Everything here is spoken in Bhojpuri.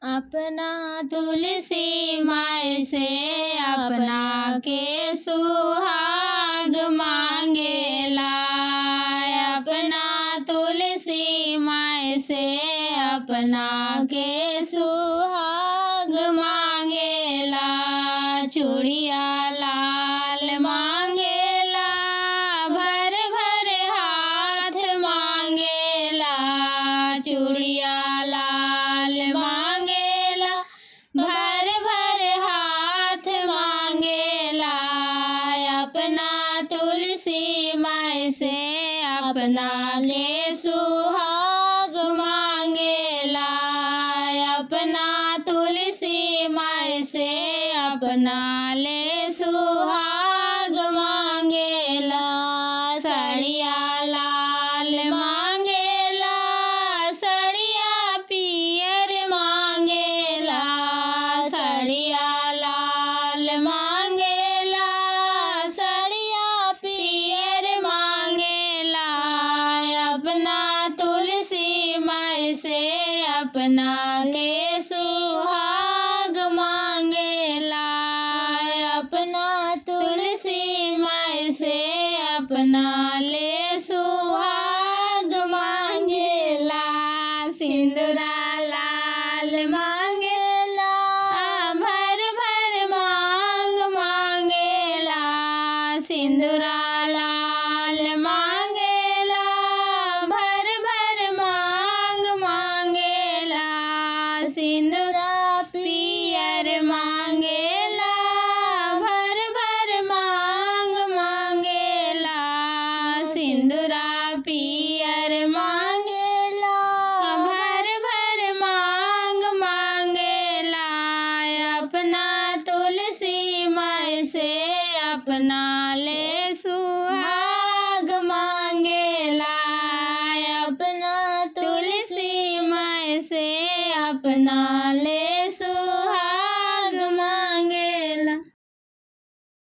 अपना तुलसी माई से अपना के सुहाग मांगेला। अपना तुलसी माई से अपना के सुहाग मांगेला। चूड़िया लाल मांगेला, भर भर हाथ मांगेला। चूड़िया लाल मांगेला, भर भर हाथ मांगेला। अपना तुलसी माई से अपना ले सुहाग मांगेला। अपना तुलसी माई से अपना ले सुहाग मांगेला। सड़िया लाल मांगेला, सड़िया पियर मांगेला। सड़िया लाल मांगेला, सड़िया पियर मांगेला। अपना तुलसी माई से अपना के सुहाग मांगेला। अपना तुलसी माई से अपना ले सुहाग मांगेला। सिंदूरा लाल मांगेला, भर भर मांग मांगेला। सिंदूरा लाल मांगेला, भर भर मांग मांगेला। सिंदूरा पियर मांगेला, भर भर मांग मांगेला। सिंदूरा पियर मांगेला, भर भर मांग मांगेला। अपना तुलसी माई से अपना ले सुहाग मांगेला। अपना तुलसी माई से अपना